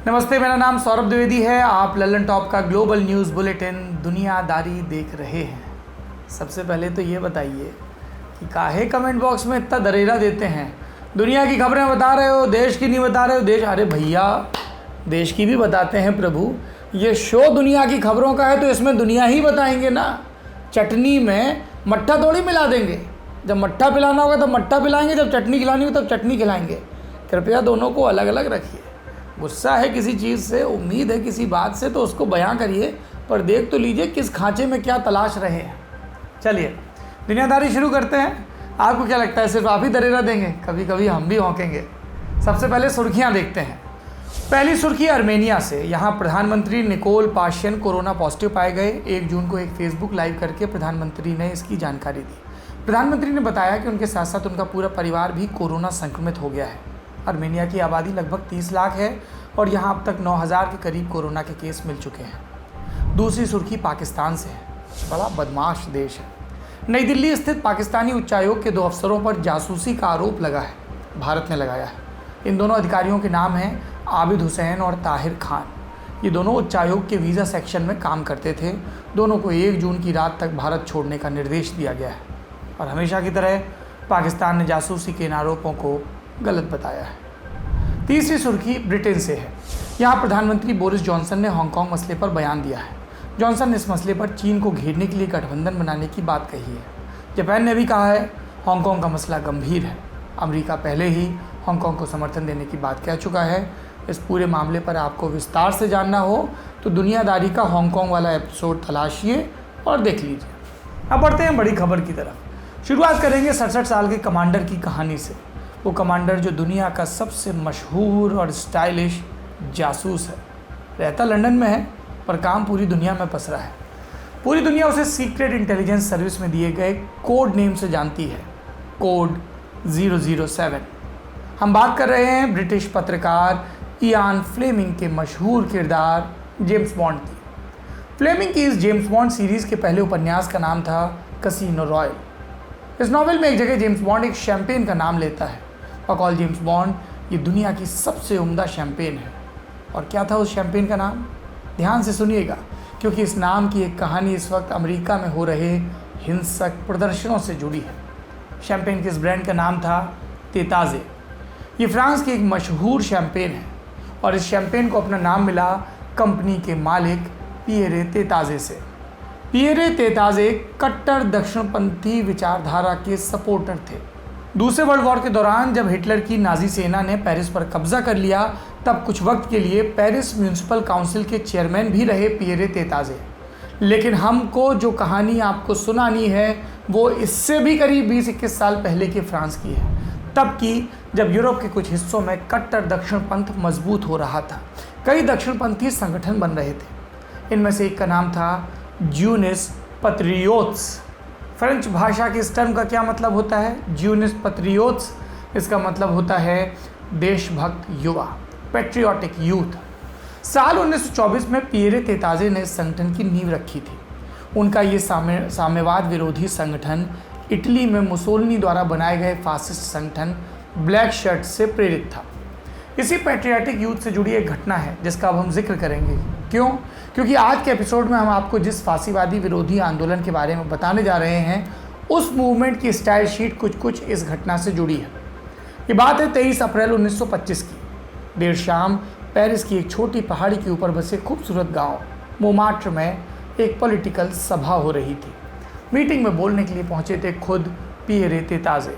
नमस्ते, मेरा नाम सौरभ द्विवेदी है। आप लल्लन टॉप का ग्लोबल न्यूज़ बुलेटिन दुनियादारी देख रहे हैं। सबसे पहले तो ये बताइए कि काहे कमेंट बॉक्स में इतना दरेरा देते हैं। दुनिया की खबरें बता रहे हो, देश की नहीं बता रहे हो। देश, अरे भैया देश की भी बताते हैं प्रभु। ये शो दुनिया की खबरों का है तो इसमें दुनिया ही बताएंगे ना। चटनी में मट्ठा थोड़ी मिला देंगे। जब मट्ठा पिलाना होगा तब मट्ठा पिलाएंगे, जब चटनी खिलानी होगी तब चटनी खिलाएंगे। कृपया दोनों को अलग अलग रखिए। गुस्सा है किसी चीज़ से, उम्मीद है किसी बात से, तो उसको बयां करिए, पर देख तो लीजिए किस खांचे में क्या तलाश रहे हैं। चलिए दुनियादारी शुरू करते हैं। आपको क्या लगता है सिर्फ आप ही दरेरा देंगे? कभी कभी हम भी होंकेंगे। सबसे पहले सुर्खियां देखते हैं। पहली सुर्खी आर्मेनिया से। यहाँ प्रधानमंत्री निकोल पाशियन कोरोना पॉजिटिव पाए गए। 1 जून को एक फेसबुक लाइव करके प्रधानमंत्री ने इसकी जानकारी दी। प्रधानमंत्री ने बताया कि उनके साथ साथ उनका पूरा परिवार भी कोरोना संक्रमित हो गया है। आर्मेनिया की आबादी लगभग 30 लाख है और यहाँ अब तक 9000 के करीब कोरोना के केस मिल चुके हैं। दूसरी सुर्खी पाकिस्तान से है। बड़ा बदमाश देश है। नई दिल्ली स्थित पाकिस्तानी उच्चायोग के 2 अफसरों पर जासूसी का आरोप लगा है, भारत ने लगाया है। इन दोनों अधिकारियों के नाम हैं आबिद हुसैन और ताहिर खान। ये दोनों उच्चायोग के वीज़ा सेक्शन में काम करते थे। दोनों को 1 जून की रात तक भारत छोड़ने का निर्देश दिया गया है और हमेशा की तरह पाकिस्तान ने जासूसी के इन आरोपों को गलत बताया है। तीसरी सुर्खी ब्रिटेन से है। यहाँ प्रधानमंत्री बोरिस जॉनसन ने हांगकांग मसले पर बयान दिया है। जॉनसन ने इस मसले पर चीन को घेरने के लिए गठबंधन बनाने की बात कही है। जापान ने भी कहा है हांगकांग का मसला गंभीर है। अमेरिका पहले ही हांगकांग को समर्थन देने की बात कह चुका है। इस पूरे मामले पर आपको विस्तार से जानना हो तो दुनियादारी का हांगकांग वाला एपिसोड तलाशिए और देख लीजिए। अब बढ़ते हैं बड़ी खबर की तरफ। शुरुआत करेंगे 67 साल के कमांडर की कहानी से। वो कमांडर जो दुनिया का सबसे मशहूर और स्टाइलिश जासूस है। रहता लंदन में है पर काम पूरी दुनिया में पसरा है। पूरी दुनिया उसे सीक्रेट इंटेलिजेंस सर्विस में दिए गए कोड नेम से जानती है, कोड 007। हम बात कर रहे हैं ब्रिटिश पत्रकार इयान फ्लेमिंग के मशहूर किरदार जेम्स बॉन्ड की। फ्लेमिंग की इस जेम्स बॉन्ड सीरीज़ के पहले उपन्यास का नाम था कैसीनो रॉयल। इस नॉवेल में एक जगह जेम्स बॉन्ड एक शैंपेन का नाम लेता है। पकॉल जेम्स बॉन्ड ये दुनिया की सबसे उम्दा शैंपेन है। और क्या था उस शैंपेन का नाम? ध्यान से सुनिएगा, क्योंकि इस नाम की एक कहानी इस वक्त अमेरिका में हो रहे हिंसक प्रदर्शनों से जुड़ी है। शैंपेन के इस ब्रांड का नाम था तेताज़े। ये फ्रांस की एक मशहूर शैंपेन है और इस शैंपेन को अपना नाम मिला कंपनी के मालिक पियरे तेताज़े से। पियरे तेताज़े कट्टर दक्षिणपंथी विचारधारा के सपोर्टर थे। दूसरे वर्ल्ड वॉर के दौरान जब हिटलर की नाजी सेना ने पेरिस पर कब्जा कर लिया, तब कुछ वक्त के लिए पेरिस म्यूनिसिपल काउंसिल के चेयरमैन भी रहे पियरे तेताज़े। लेकिन हमको जो कहानी आपको सुनानी है वो इससे भी करीब 20-21 साल पहले के फ्रांस की है। तब की जब यूरोप के कुछ हिस्सों में कट्टर दक्षिणपंथ मजबूत हो रहा था। कई दक्षिणपंथी संगठन बन रहे थे। इनमें से एक का नाम था ज्यूनिस पत्रियोट्स। फ्रेंच भाषा की इस टर्म का क्या मतलब होता है? ज्यूनिस पत्रियोट्स, इसका मतलब होता है देशभक्त युवा, पैट्रियोटिक यूथ। साल 1924 में पियरे तेताज़े ने इस संगठन की नींव रखी थी। उनका ये साम्यवाद विरोधी संगठन इटली में मुसोलिनी द्वारा बनाए गए फासिस्ट संगठन ब्लैक शर्ट से प्रेरित था। इसी पैट्रियोटिक यूथ से जुड़ी एक घटना है जिसका अब हम जिक्र करेंगे। क्यों? क्योंकि आज के एपिसोड में हम आपको जिस फांसीवादी विरोधी आंदोलन के बारे में बताने जा रहे हैं, उस मूवमेंट की स्टाइल शीट कुछ इस घटना से जुड़ी है। ये बात है 23 अप्रैल 1925 की। देर शाम पेरिस की एक छोटी पहाड़ी के ऊपर बसे खूबसूरत गांव मोमाट्र में एक पॉलिटिकल सभा हो रही थी। मीटिंग में बोलने के लिए पहुंचे थे खुद पियरे तेताज़े।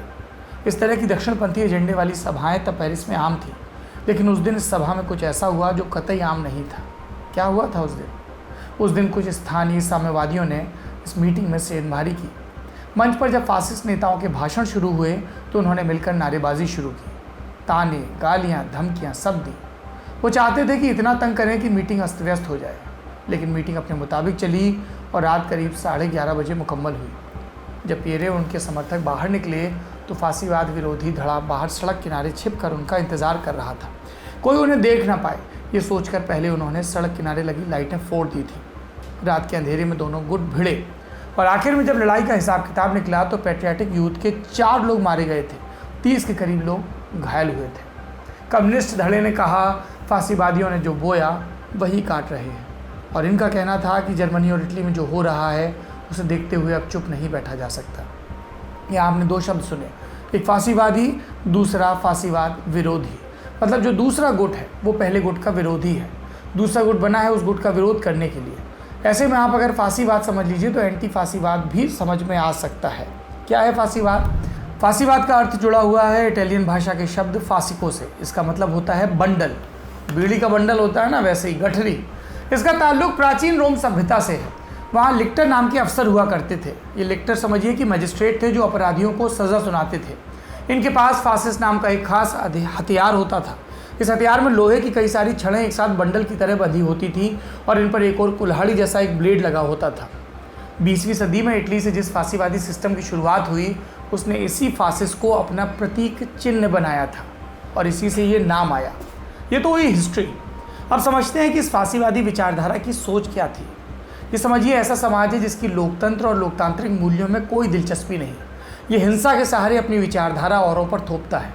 इस तरह की दक्षिणपंथी एजेंडे वाली सभाएं तब पेरिस में आम थी, लेकिन उस दिन इस सभा में कुछ ऐसा हुआ जो कतई आम नहीं था। क्या हुआ था उस दिन कुछ स्थानीय साम्यवादियों ने इस मीटिंग में सेंधमारी की। मंच पर जब फासिस्ट नेताओं के भाषण शुरू हुए तो उन्होंने मिलकर नारेबाजी शुरू की। ताने, गालियाँ, धमकियाँ सब दी। वो चाहते थे कि इतना तंग करें कि मीटिंग अस्त व्यस्त हो जाए, लेकिन मीटिंग अपने मुताबिक चली और रात करीब 11:30 बजे मुकम्मल हुई। जब पियरे और उनके समर्थक बाहर निकले तो फांसीवाद विरोधी धड़ा बाहर सड़क किनारे छिपकर उनका इंतज़ार कर रहा था। कोई उन्हें देख ना पाए, ये सोचकर पहले उन्होंने सड़क किनारे लगी लाइटें फोड़ दी थी। रात के अंधेरे में दोनों गुट भिड़े और आखिर में जब लड़ाई का हिसाब किताब निकला तो पैट्रियोटिक यूथ के 4 लोग मारे गए थे। 30 के करीब लोग घायल हुए थे। कम्युनिस्ट धड़े ने कहा फांसीवादियों ने जो बोया वही काट रहे हैं। और इनका कहना था कि जर्मनी और इटली में जो हो रहा है उसे देखते हुए अब चुप नहीं बैठा जा सकता। यहाँ आपने दो शब्द सुने, एक फांसीवादी, दूसरा फांसीवाद विरोधी। मतलब जो दूसरा गुट है वो पहले गुट का विरोधी है, दूसरा गुट बना है उस गुट का विरोध करने के लिए। ऐसे में आप अगर फांसीवाद समझ लीजिए तो एंटी फांसीवाद भी समझ में आ सकता है। क्या है फांसीवाद? फांसीवाद का अर्थ जुड़ा हुआ है इटालियन भाषा के शब्द फासिको से। इसका मतलब होता है बंडल, बीड़ी का बंडल होता है ना, वैसे ही गठरी। इसका ताल्लुक प्राचीन रोम सभ्यता से है। वहाँ लिक्टर नाम के अफसर हुआ करते थे। ये लिक्टर समझिए कि मजिस्ट्रेट थे जो अपराधियों को सज़ा सुनाते थे। इनके पास फासिस नाम का एक खास हथियार होता था। इस हथियार में लोहे की कई सारी छड़ें एक साथ बंडल की तरह बंधी होती थी और इन पर एक और कुल्हाड़ी जैसा एक ब्लेड लगा होता था। 20वीं सदी में इटली से जिस फांसीवादी सिस्टम की शुरुआत हुई उसने इसी फासिस को अपना प्रतीक चिन्ह बनाया था और इसी से ये नाम आया। ये तो हुई हिस्ट्री। अब समझते हैं कि इस फांसीवादी विचारधारा की सोच क्या थी। ये समझिए ऐसा समाज है जिसकी लोकतंत्र और लोकतांत्रिक मूल्यों में कोई दिलचस्पी नहीं। ये हिंसा के सहारे अपनी विचारधारा औरों पर थोपता है।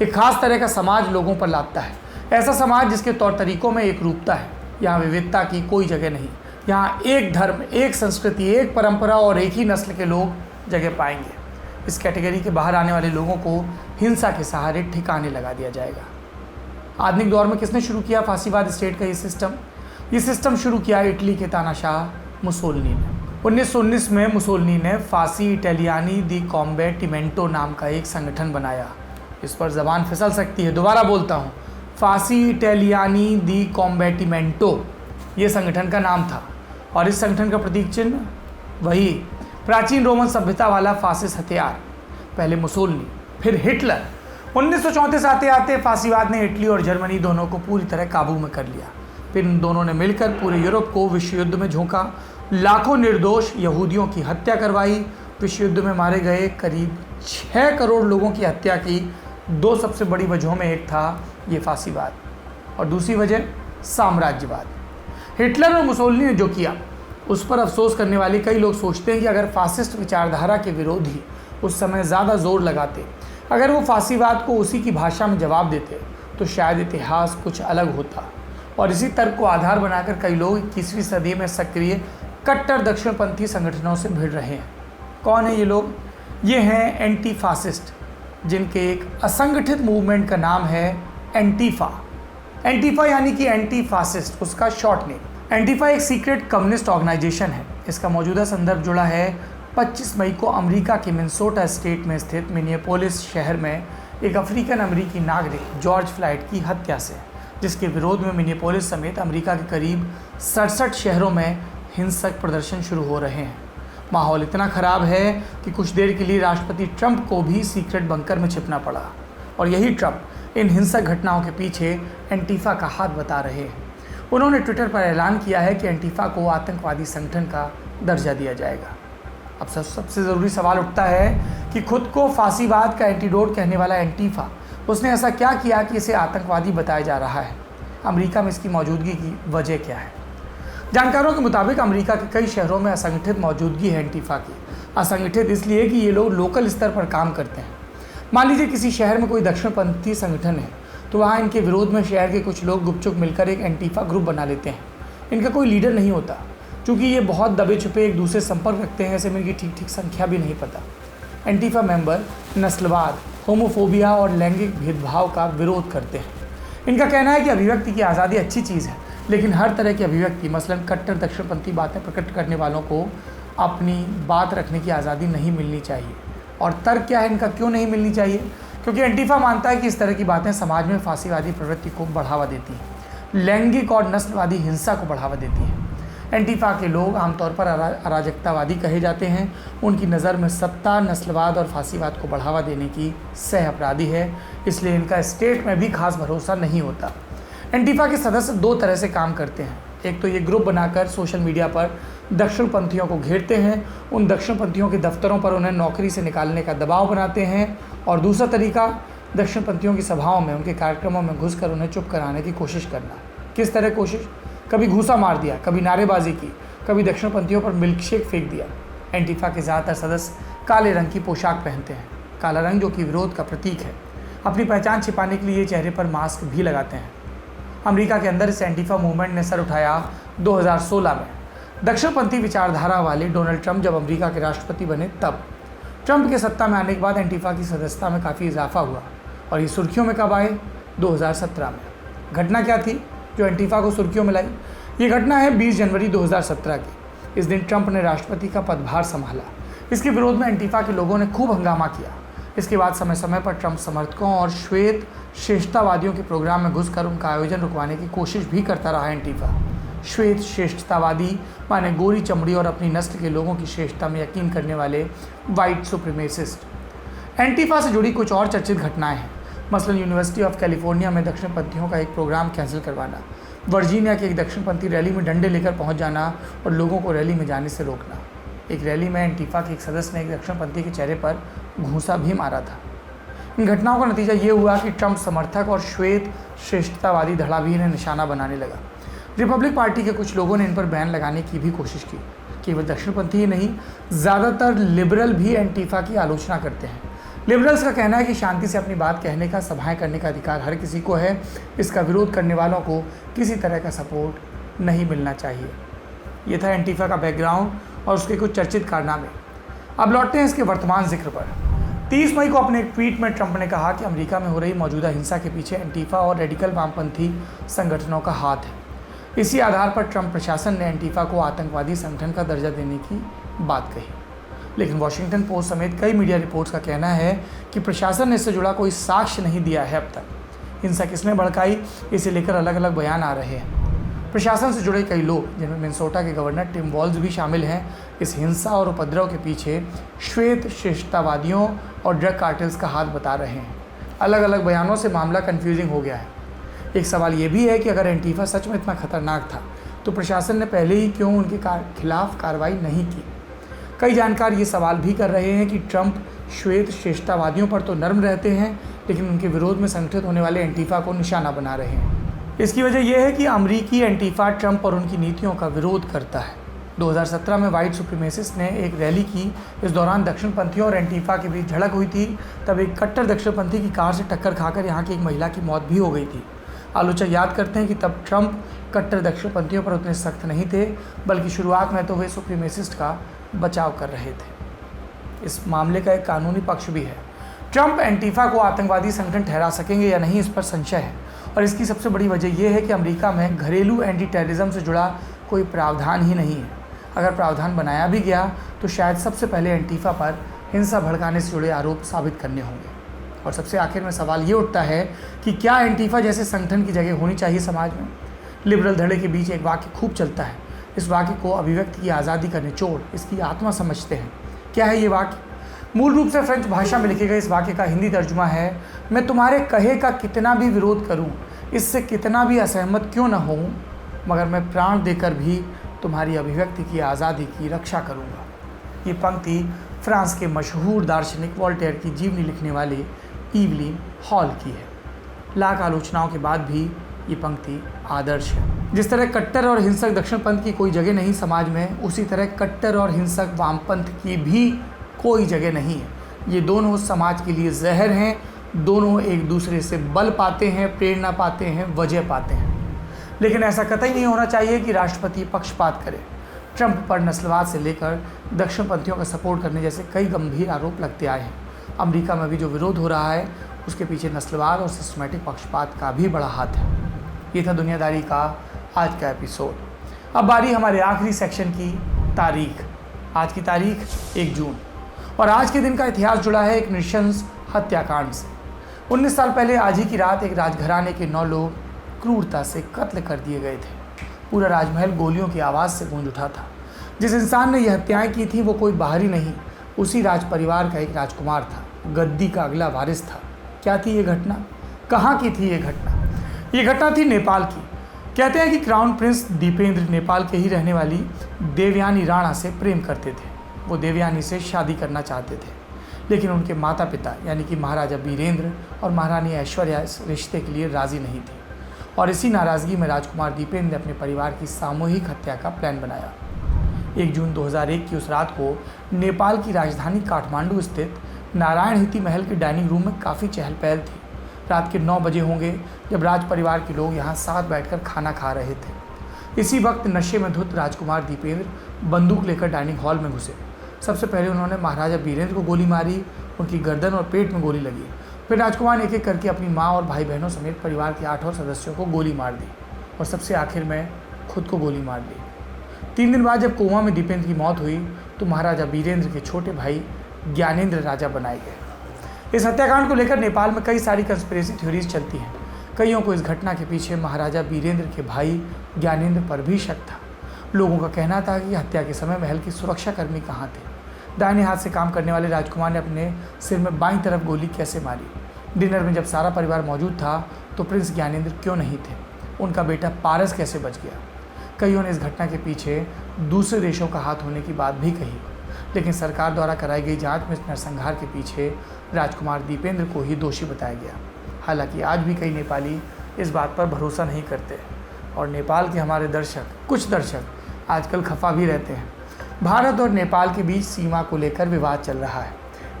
एक खास तरह का समाज लोगों पर लादता है। ऐसा समाज जिसके तौर तरीकों में एक रूपता है। यहाँ विविधता की कोई जगह नहीं। यहाँ एक धर्म, एक संस्कृति, एक परंपरा और एक ही नस्ल के लोग जगह पाएंगे। इस कैटेगरी के बाहर आने वाले लोगों को हिंसा के सहारे ठिकाने लगा दिया जाएगा। आधुनिक दौर में किसने शुरू किया फांसीवाद स्टेट का ये सिस्टम शुरू किया इटली के तानाशाह मुसोलिनी ने। 1919 में मुसोलिनी ने फांसी इटालियानी दी कॉम्बैटिमेंटो नाम का एक संगठन बनाया। इस पर ज़बान फिसल सकती है, दोबारा बोलता हूँ, फांसी इटालियानी दी कॉम्बैटिमेंटो ये संगठन का नाम था। और इस संगठन का प्रतीक चिन्ह वही प्राचीन रोमन सभ्यता वाला फासिस हथियार। पहले मुसोलिनी, फिर हिटलर। 1934 आते आते फांसीवाद ने इटली और जर्मनी दोनों को पूरी तरह काबू में कर लिया। फिर इन दोनों ने मिलकर पूरे यूरोप को विश्व युद्ध में झोंका। लाखों निर्दोष यहूदियों की हत्या करवाई। विश्व युद्ध में मारे गए करीब 6 करोड़ लोगों की हत्या की। दो सबसे बड़ी वजहों में एक था ये फांसीवाद और दूसरी वजह साम्राज्यवाद। हिटलर और मुसोलिनी ने जो किया उस पर अफसोस करने वाले कई लोग सोचते हैं कि अगर फासिस्ट विचारधारा के विरोधी उस समय ज़्यादा जोर लगाते, अगर वो फांसीवाद को उसी की भाषा में जवाब देते तो शायद इतिहास कुछ अलग होता। और इसी तर्क को आधार बनाकर कई लोग 21वीं सदी में सक्रिय कट्टर दक्षिणपंथी संगठनों से भिड़ रहे हैं। कौन है ये लोग? ये हैं एंटी फासिस्ट, जिनके एक असंगठित मूवमेंट का नाम है एंटीफा। एंटीफा यानी कि एंटी फासिस्ट, उसका शॉर्ट नेम। एंटीफा एक सीक्रेट कम्युनिस्ट ऑर्गेनाइजेशन है। इसका मौजूदा संदर्भ जुड़ा है 25 मई को अमेरिका के मिनेसोटा स्टेट में स्थित मिनियापोलिस शहर में एक अफ्रीकन अमेरिकी नागरिक जॉर्ज फ्लॉयड की हत्या से, जिसके विरोध में मिनियापोलिस समेत अमेरिका के करीब 67 शहरों में हिंसक प्रदर्शन शुरू हो रहे हैं। माहौल इतना ख़राब है कि कुछ देर के लिए राष्ट्रपति ट्रंप को भी सीक्रेट बंकर में छिपना पड़ा। और यही ट्रंप इन हिंसक घटनाओं के पीछे एंटीफा का हाथ बता रहे हैं। उन्होंने ट्विटर पर ऐलान किया है कि एंटीफा को आतंकवादी संगठन का दर्जा दिया जाएगा। अब सबसे ज़रूरी सवाल उठता है कि खुद को फांसीवाद का एंटीडोट कहने वाला एंटीफा, उसने ऐसा क्या किया कि इसे आतंकवादी बताया जा रहा है? अमेरिका में इसकी मौजूदगी की वजह क्या है? जानकारों के मुताबिक अमेरिका के कई शहरों में असंगठित मौजूदगी है एंटीफा की। असंगठित इसलिए कि ये लोग लोकल स्तर पर काम करते हैं। मान लीजिए किसी शहर में कोई दक्षिणपंथी संगठन है तो वहाँ इनके विरोध में शहर के कुछ लोग गुपचुप मिलकर एक एंटीफा ग्रुप बना लेते हैं। इनका कोई लीडर नहीं होता, क्योंकि ये बहुत दबे छुपे एक दूसरे संपर्क रखते हैं। ऐसे में इनकी ठीक संख्या भी नहीं पता। एंटीफा मेंबर नस्लवाद, होमोफोबिया और लैंगिक भेदभाव का विरोध करते हैं। इनका कहना है कि अभिव्यक्ति की आज़ादी अच्छी चीज़ है, लेकिन हर तरह की अभिव्यक्ति, मसलन कट्टर दक्षिणपंथी बातें प्रकट करने वालों को अपनी बात रखने की आज़ादी नहीं मिलनी चाहिए। और तर्क क्या है इनका, क्यों नहीं मिलनी चाहिए? क्योंकि एंटीफा मानता है कि इस तरह की बातें समाज में फांसीवादी प्रवृत्ति को बढ़ावा देती हैं, लैंगिक और नस्लवादी हिंसा को बढ़ावा देती हैं। एंटीफा के लोग आमतौर पर अराजकतावादी कहे जाते हैं। उनकी नज़र में सत्ता, नस्लवाद और फांसीवाद को बढ़ावा देने की सह अपराधी है, इसलिए इनका स्टेट में भी खास भरोसा नहीं होता। एंटीफा के सदस्य दो तरह से काम करते हैं। एक तो ये ग्रुप बनाकर सोशल मीडिया पर दक्षिणपंथियों को घेरते हैं, उन दक्षिणपंथियों के दफ्तरों पर उन्हें नौकरी से निकालने का दबाव बनाते हैं। और दूसरा तरीका, दक्षिणपंथियों की सभाओं में, उनके कार्यक्रमों में घुसकर उन्हें चुप कराने की कोशिश करना। किस तरह कोशिश? कभी घूसा मार दिया, कभी नारेबाजी की, कभी दक्षिणपंथियों पर मिल्कशेक फेंक दिया। एंटीफा के ज़्यादातर सदस्य काले रंग की पोशाक पहनते हैं। काला रंग जो कि विरोध का प्रतीक है। अपनी पहचान छिपाने के लिए चेहरे पर मास्क भी लगाते हैं। अमेरिका के अंदर इस एंटीफा मूवमेंट ने सर उठाया 2016 में। दक्षिणपंथी विचारधारा वाले डोनाल्ड ट्रंप जब अमेरिका के राष्ट्रपति बने तब ट्रंप के सत्ता में आने के बाद एंटीफा की सदस्यता में काफ़ी इजाफा हुआ और ये सुर्खियों में कब आए? 2017 में। घटना क्या थी जो एंटीफा को सुर्खियों में लाई? ये घटना है 20 जनवरी 2017 की। इस दिन ट्रंप ने राष्ट्रपति का पदभार संभाला। इसके विरोध में एंटीफा के लोगों ने खूब हंगामा किया। इसके बाद समय समय पर ट्रंप समर्थकों और श्वेत श्रेष्ठतावादियों के प्रोग्राम में घुसकर उनका आयोजन रुकवाने की कोशिश भी करता रहा एंटीफा। श्वेत श्रेष्ठतावादी माने गोरी चमड़ी और अपनी नस्ल के लोगों की श्रेष्ठता में यकीन करने वाले वाइट सुप्रीमेसिस्ट। एंटीफा से जुड़ी कुछ और चर्चित घटनाएं हैं, मसलन यूनिवर्सिटी ऑफ कैलिफोर्निया में दक्षिणपंथियों का एक प्रोग्राम कैंसिल करवाना, वर्जीनिया की एक दक्षिणपंथी रैली में डंडे लेकर पहुंच जाना और लोगों को रैली में जाने से रोकना। एक रैली में एंटीफा के एक सदस्य ने एक दक्षिणपंथी के चेहरे पर घूंसा भी मारा था। इन घटनाओं का नतीजा ये हुआ कि ट्रंप समर्थक और श्वेत श्रेष्ठतावादी धड़ा भी इन्हें निशाना बनाने लगा। रिपब्लिक पार्टी के कुछ लोगों ने इन पर बैन लगाने की भी कोशिश की। केवल दक्षिणपंथी ही नहीं, ज़्यादातर लिबरल भी एंटीफा की आलोचना करते हैं। लिबरल्स का कहना है कि शांति से अपनी बात कहने का, सभाएं करने का अधिकार हर किसी को है। इसका विरोध करने वालों को किसी तरह का सपोर्ट नहीं मिलना चाहिए। ये था एंटीफा का बैकग्राउंड और उसके कुछ चर्चित कारनामे। अब लौटते हैं इसके वर्तमान जिक्र पर। 30 मई को अपने एक ट्वीट में ट्रंप ने कहा कि अमेरिका में हो रही मौजूदा हिंसा के पीछे एंटीफा और रेडिकल वामपंथी संगठनों का हाथ है। इसी आधार पर ट्रंप प्रशासन ने एंटीफा को आतंकवादी संगठन का दर्जा देने की बात कही। लेकिन वॉशिंगटन पोस्ट समेत कई मीडिया रिपोर्ट्स का कहना है कि प्रशासन ने इससे जुड़ा कोई साक्ष्य नहीं दिया है अब तक। हिंसा किसने भड़काई, इसे लेकर अलग अलग बयान आ रहे हैं। प्रशासन से जुड़े कई लोग, जिनमें मिनेसोटा के गवर्नर टिम वॉल्ज भी शामिल हैं, इस हिंसा और उपद्रव के पीछे श्वेत श्रेष्ठतावादियों और ड्रग कार्टेल्स का हाथ बता रहे हैं। अलग अलग बयानों से मामला कन्फ्यूजिंग हो गया है। एक सवाल ये भी है कि अगर एंटीफा सच में इतना खतरनाक था तो प्रशासन ने पहले ही क्यों उनके खिलाफ कार्रवाई नहीं की। कई जानकार ये सवाल भी कर रहे हैं कि ट्रंप श्वेत श्रेष्ठतावादियों पर तो नर्म रहते हैं, लेकिन उनके विरोध में संगठित होने वाले एंटीफा को निशाना बना रहे हैं। इसकी वजह यह है कि अमरीकी एंटीफा ट्रंप और उनकी नीतियों का विरोध करता है। 2017 में वाइट सुप्रीमेसिस्ट ने एक रैली की। इस दौरान दक्षिणपंथियों और एंटीफा के बीच झड़प हुई थी। तब एक कट्टर दक्षिणपंथी की कार से टक्कर खाकर यहाँ की एक महिला की मौत भी हो गई थी। आलोचक याद करते हैं कि तब ट्रंप कट्टर दक्षिणपंथियों पर उतने सख्त नहीं थे, बल्कि शुरुआत में तो वे सुप्रीमेसिस्ट का बचाव कर रहे थे। इस मामले का एक कानूनी पक्ष भी है। ट्रंप एंटीफा को आतंकवादी संगठन ठहरा सकेंगे या नहीं, इस पर संशय है। और इसकी सबसे बड़ी वजह यह है कि अमेरिका में घरेलू एंटी टेररिज्म से जुड़ा कोई प्रावधान ही नहीं है। अगर प्रावधान बनाया भी गया तो शायद सबसे पहले एंटीफा पर हिंसा भड़काने से जुड़े आरोप साबित करने होंगे। और सबसे आखिर में सवाल ये उठता है कि क्या एंटीफा जैसे संगठन की जगह होनी चाहिए समाज में। लिबरल धड़े के बीच एक वाक्य खूब चलता है। इस वाक्य को अभिव्यक्ति की आज़ादी का निचोड़, इसकी आत्मा समझते हैं। क्या है ये वाक्य? मूल रूप से फ्रेंच भाषा में लिखे गए इस वाक्य का हिंदी तर्जुमा है, मैं तुम्हारे कहे का कितना भी विरोध करूं, इससे कितना भी असहमत क्यों न होऊं, मगर मैं प्राण देकर भी तुम्हारी अभिव्यक्ति की आज़ादी की रक्षा करूंगा। ये पंक्ति फ्रांस के मशहूर दार्शनिक वोल्टेयर की जीवनी लिखने वाले इवलिन हॉल की है। लाख आलोचनाओं के बाद भी ये पंक्ति आदर्श है। जिस तरह कट्टर और हिंसक दक्षिणपंथ की कोई जगह नहीं समाज में, उसी तरह कट्टर और हिंसक वामपंथ की भी कोई जगह नहीं है। ये दोनों समाज के लिए जहर हैं। दोनों एक दूसरे से बल पाते हैं, प्रेरणा पाते हैं, वजह पाते हैं। लेकिन ऐसा कतई नहीं होना चाहिए कि राष्ट्रपति पक्षपात करे। ट्रंप पर नस्लवाद से लेकर दक्षिणपंथियों का सपोर्ट करने जैसे कई गंभीर आरोप लगते आए हैं। अमेरिका में भी जो विरोध हो रहा है उसके पीछे नस्लवाद और सिस्टमैटिक पक्षपात का भी बड़ा हाथ है। ये था दुनियादारी का आज का एपिसोड। अब बारी हमारे आखिरी सेक्शन की तारीख। आज की तारीख 1 जून और आज के दिन का इतिहास जुड़ा है एक नृशंस हत्याकांड से। 19 साल पहले आज ही की रात एक राजघराने के 9 लोग क्रूरता से कत्ल कर दिए गए थे। पूरा राजमहल गोलियों की आवाज़ से गूंज उठा था। जिस इंसान ने यह हत्याएं की थी वो कोई बाहरी नहीं, उसी राज परिवार का एक राजकुमार था, गद्दी का अगला वारिस था। क्या थी ये घटना? कहाँ की थी ये घटना? ये घटना थी नेपाल की। कहते हैं कि क्राउन प्रिंस दीपेंद्र नेपाल के ही रहने वाली देवयानी राणा से प्रेम करते थे। वो देवयानी से शादी करना चाहते थे, लेकिन उनके माता पिता यानी कि महाराजा वीरेंद्र और महारानी ऐश्वर्या इस रिश्ते के लिए राज़ी नहीं थे। और इसी नाराज़गी में राजकुमार दीपेंद्र ने अपने परिवार की सामूहिक हत्या का प्लान बनाया। 1 जून 2001 की उस रात को नेपाल की राजधानी काठमांडू स्थित नारायण हिती महल के डाइनिंग रूम में काफ़ी चहल पहल थी। रात के 9 बजे होंगे जब राज परिवार के लोग यहाँ साथ बैठकर खाना खा रहे थे। इसी वक्त नशे में धुत राजकुमार दीपेंद्र बंदूक लेकर डाइनिंग हॉल में घुसे। सबसे पहले उन्होंने महाराजा वीरेंद्र को गोली मारी, उनकी गर्दन और पेट में गोली लगी। फिर राजकुमार ने एक एक करके अपनी माँ और भाई बहनों समेत परिवार के 8 और सदस्यों को गोली मार दी और सबसे आखिर में खुद को गोली मार दी। 3 दिन बाद जब कुआं में दीपेंद्र की मौत हुई तो महाराजा वीरेंद्र के छोटे भाई ज्ञानेंद्र राजा बनाए गए। इस हत्याकांड को लेकर नेपाल में कई सारी कंस्पिरेसी थ्योरीज चलती हैं। कईयों को इस घटना के पीछे महाराजा वीरेंद्र के भाई ज्ञानेंद्र पर भी शक था। लोगों का कहना था कि हत्या के समय महल के सुरक्षाकर्मी कहाँ थे। दाहिने हाथ से काम करने वाले राजकुमार ने अपने सिर में बाईं तरफ गोली कैसे मारी। डिनर में जब सारा परिवार मौजूद था तो प्रिंस ज्ञानेंद्र क्यों नहीं थे। उनका बेटा पारस कैसे बच गया। कईयों ने इस घटना के पीछे दूसरे देशों का हाथ होने की बात भी कही, लेकिन सरकार द्वारा कराई गई जांच में इस नरसंहार के पीछे राजकुमार दीपेंद्र को ही दोषी बताया गया। हालांकि आज भी कई नेपाली इस बात पर भरोसा नहीं करते और नेपाल के हमारे कुछ दर्शक आजकल खफा भी रहते हैं। भारत और नेपाल के बीच सीमा को लेकर विवाद चल रहा है।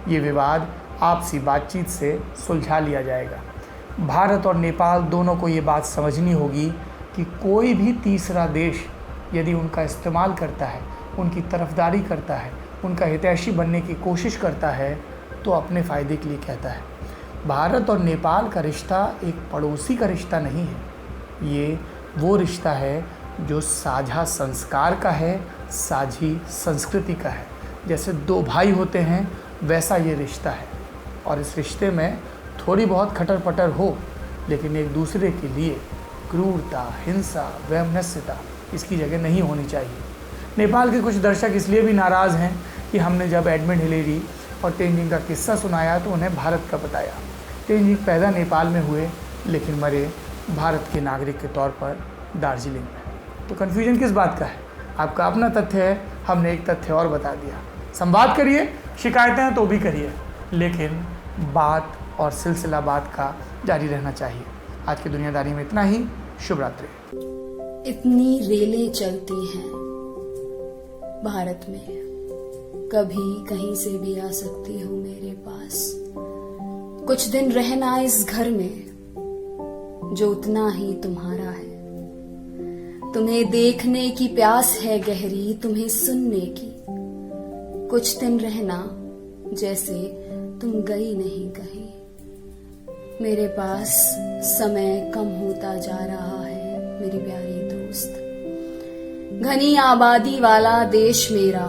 ये विवाद आपसी बातचीत से सुलझा लिया जाएगा। भारत और नेपाल दोनों को ये बात समझनी होगी कि कोई भी तीसरा देश यदि उनका इस्तेमाल करता है, उनकी तरफदारी करता है, उनका हितैषी बनने की कोशिश करता है तो अपने फ़ायदे के लिए कहता है। भारत और नेपाल का रिश्ता एक पड़ोसी का रिश्ता नहीं है। ये वो रिश्ता है जो साझा संस्कार का है, साझी संस्कृति का है। जैसे 2 भाई होते हैं वैसा ये रिश्ता है और इस रिश्ते में थोड़ी बहुत खटर पटर हो, लेकिन एक दूसरे के लिए क्रूरता, हिंसा, वैमनस्यता इसकी जगह नहीं होनी चाहिए। नेपाल के कुछ दर्शक इसलिए भी नाराज़ हैं कि हमने जब एडमंड हिलेरी और तेनजिंग का किस्सा सुनाया तो उन्हें भारत का बताया। तेनजिंग पैदा नेपाल में हुए लेकिन मरे भारत के नागरिक के तौर पर दार्जिलिंग में। तो कन्फ्यूजन किस बात का है? आपका अपना तथ्य है, हमने एक तथ्य और बता दिया। संवाद करिए, शिकायतें हैं तो भी करिए, लेकिन बात और सिलसिला बात का जारी रहना चाहिए। आज की दुनियादारी में इतना ही। शुभ रात्रि। इतनी रेलें चलती हैं भारत में, कभी कहीं से भी आ सकती हो मेरे पास। कुछ दिन रहना इस घर में जो उतना ही तुम्हारा है। तुम्हें देखने की प्यास है गहरी, तुम्हें सुनने की। कुछ दिन रहना जैसे तुम गई नहीं कहीं। मेरे पास समय कम होता जा रहा है मेरी प्यारी दोस्त। घनी आबादी वाला देश मेरा,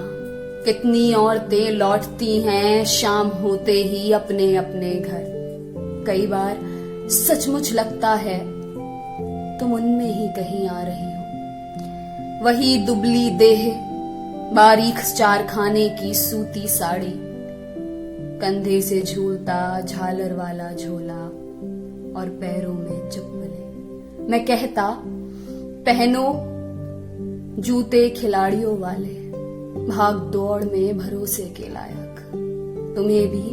कितनी औरतें लौटती हैं शाम होते ही अपने अपने घर। कई बार सचमुच लगता है तुम उनमें ही कहीं आ रही हो। वही दुबली देह, बारीक चारखाने की सूती साड़ी, कंधे से झूलता झालर वाला झोला और पैरों में चप्पलें। मैं कहता पहनो जूते खिलाड़ियों वाले, भाग दौड़ में भरोसे के लायक। तुम्हें भी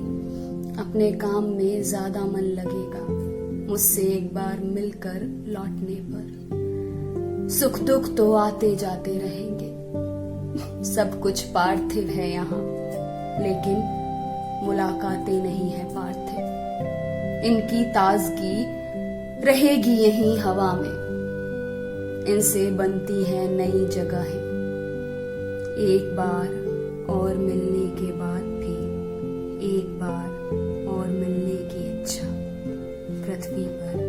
अपने काम में ज्यादा मन लगेगा मुझसे एक बार मिलकर लौटने पर। सुख दुख तो आते जाते रहेंगे, सब कुछ पार्थिव है यहाँ, लेकिन मुलाकातें नहीं है पार्थिव। इनकी ताजगी रहेगी यहीं हवा में, इनसे बनती है नई जगहें। एक बार और मिलने के बाद भी एक बार और मिलने की इच्छा पृथ्वी पर